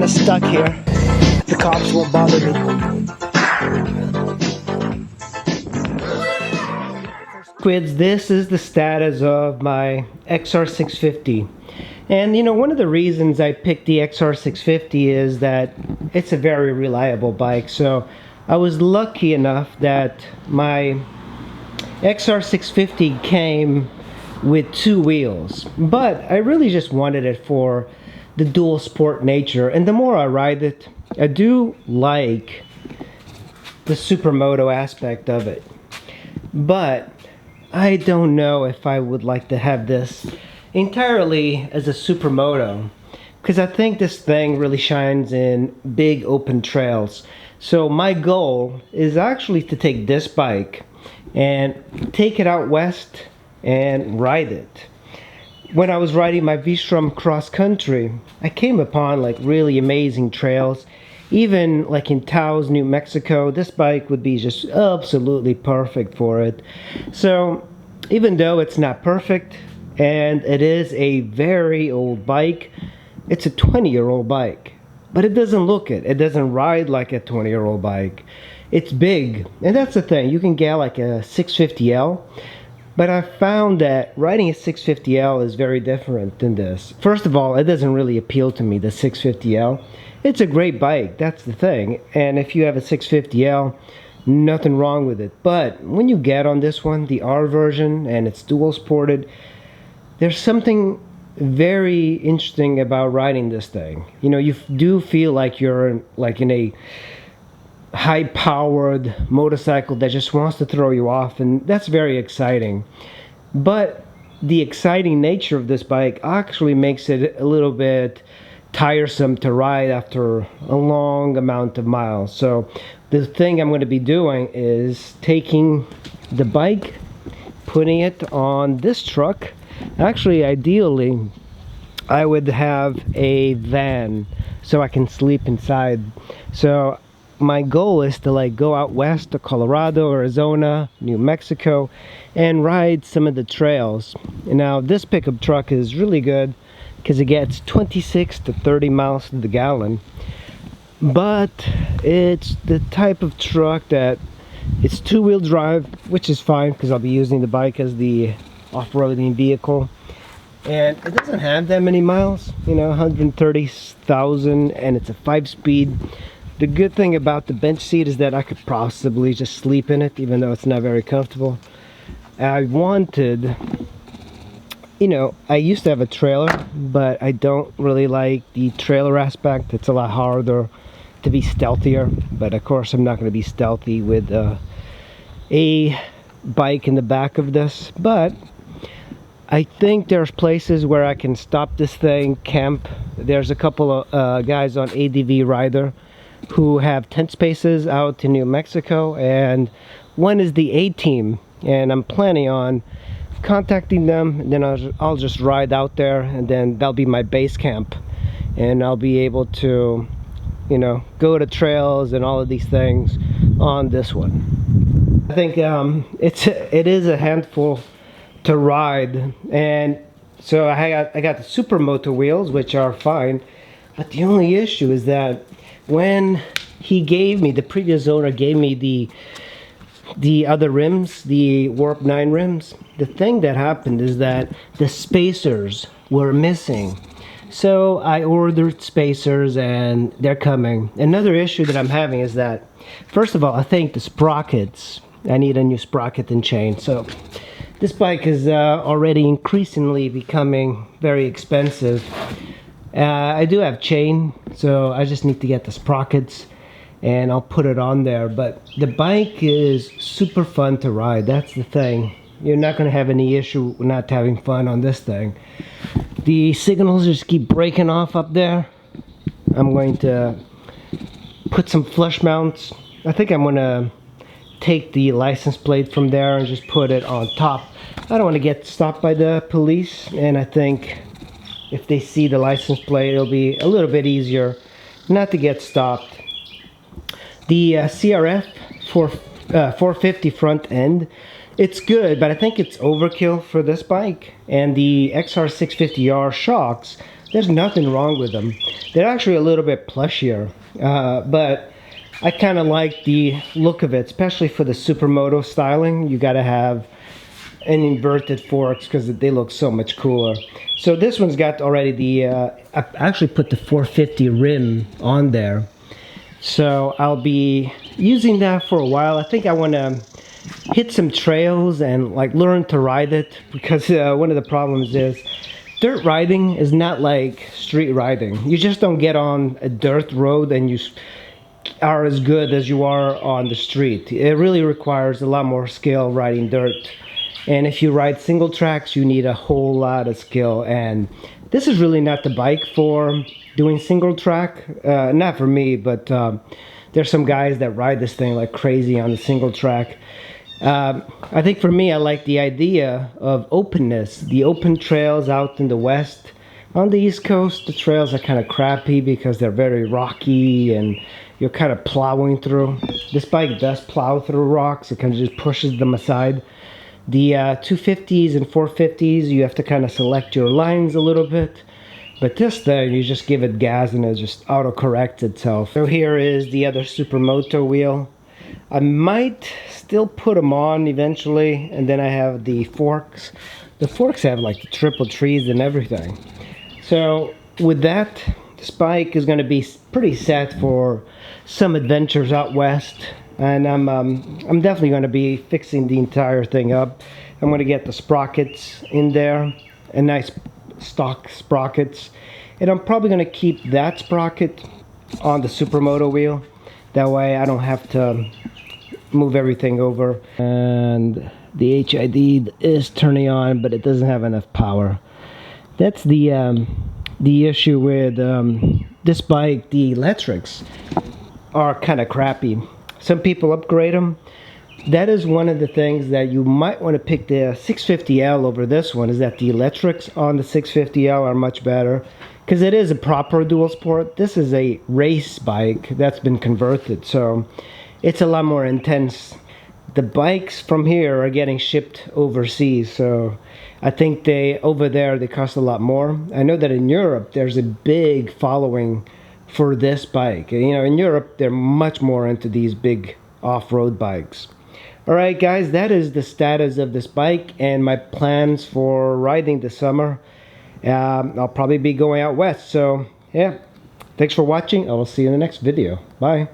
stuck here. The cops won't bother me. Quids, this is the status of my XR650. And you know, one of the reasons I picked the XR650 is that it's a very reliable bike. So I was lucky enough that my XR650 came with 2 wheels, but I really just wanted it for the dual sport nature. And the more I ride it, I do like the supermoto aspect of it, but I don't know if I would like to have this entirely as a supermoto, because I think this thing really shines in big open trails. So my goal is actually to take this bike and take it out west and ride it. When I was riding my V-Strom cross country, I came upon like really amazing trails. Even like in Taos, New Mexico, this bike would be just absolutely perfect for it. So even though it's not perfect, and it is a very old bike, it's a 20-year-old bike, but it doesn't look it. It doesn't ride like a 20-year-old bike. It's big, and that's the thing. You can get like a 650L, but I found that riding a 650L is very different than this. First of all, it doesn't really appeal to me, the 650L. It's a great bike, that's the thing. And if you have a 650L, nothing wrong with it. But when you get on this one, the R version, and it's dual sported, there's something very interesting about riding this thing. You know, you do feel like you're like in a high-powered motorcycle that just wants to throw you off, and that's very exciting. But the exciting nature of this bike actually makes it a little bit tiresome to ride after a long amount of miles. So the thing I'm going to be doing is taking the bike, putting it on this truck. Actually, ideally, I would have a van so I can sleep inside. So my goal is to like go out west to Colorado, Arizona, New Mexico, and ride some of the trails. And now this pickup truck is really good because it gets 26 to 30 miles to the gallon. But it's the type of truck that it's 2-wheel drive, which is fine because I'll be using the bike as the off-roading vehicle. And it doesn't have that many miles, you know, 130,000, and it's a 5-speed. The good thing about the bench seat is that I could possibly just sleep in it, even though it's not very comfortable. I wanted, you know, I used to have a trailer, but I don't really like the trailer aspect. It's a lot harder to be stealthier, but of course I'm not going to be stealthy with a bike in the back of this. But I think there's places where I can stop this thing, camp. There's a couple of guys on ADV Rider who have tent spaces out in New Mexico, and one is the A-Team, and I'm planning on contacting them, and then I'll just ride out there, and then that'll be my base camp, and I'll be able to, you know, go to trails and all of these things on this one. I think it is a handful to ride, and so I got the supermoto wheels, which are fine, but the only issue is that when the previous owner gave me the other rims, the Warp 9 rims, the thing that happened is that the spacers were missing. So I ordered spacers and they're coming. Another issue that I'm having is that, first of all, I think the sprockets, I need a new sprocket and chain. So this bike is already increasingly becoming very expensive. I do have chain, so I just need to get the sprockets and I'll put it on there. But the bike is super fun to ride. That's the thing. You're not going to have any issue not having fun on this thing. The signals just keep breaking off up there. I'm going to put some flush mounts. I think I'm going to take the license plate from there and just put it on top. I don't want to get stopped by the police, and I think if they see the license plate, it'll be a little bit easier not to get stopped. The CRF 450 front end, it's good, but I think it's overkill for this bike. And the XR650R shocks There's nothing wrong with them. They're actually a little bit plushier, but I kind of like the look of it, especially for the supermoto styling. You got to have an inverted forks because they look so much cooler. So this one's got already the, I actually put the 450 rim on there. So I'll be using that for a while. I think I want to hit some trails and like learn to ride it, because one of the problems is dirt riding is not like street riding. You just don't get on a dirt road and you are as good as you are on the street. It really requires a lot more skill riding dirt. And if you ride single tracks, you need a whole lot of skill. And this is really not the bike for doing single track. Not for me, but there's some guys that ride this thing like crazy on the single track. I think for me, I like the idea of openness. The open trails out in the west. On the East Coast, the trails are kind of crappy because they're very rocky and you're kind of plowing through. This bike does plow through rocks. It kind of just pushes them aside. The 250s and 450s, you have to kind of select your lines a little bit. But this thing, you just give it gas and it just auto-corrects itself. So here is the other supermoto wheel. I might still put them on eventually. And then I have the forks. The forks have like the triple trees and everything. So with that, this bike is going to be pretty set for some adventures out west. And I'm definitely going to be fixing the entire thing up. I'm going to get the sprockets in there, a nice stock sprockets. And I'm probably going to keep that sprocket on the supermoto wheel. That way I don't have to move everything over. And the HID is turning on, but it doesn't have enough power. That's the issue with this bike. The electrics are kind of crappy. Some people upgrade them. That is one of the things that you might want to pick the 650L over this one, is that the electrics on the 650L are much better, because it is a proper dual sport. This is a race bike that's been converted, so it's a lot more intense. The bikes from here are getting shipped overseas, so I think over there they cost a lot more. I know that in Europe there's a big following for this bike. You know, in Europe they're much more into these big off-road bikes. Alright guys, that is the status of this bike and my plans for riding this summer. I'll probably be going out west, so yeah, thanks for watching. I will see you in the next video. Bye.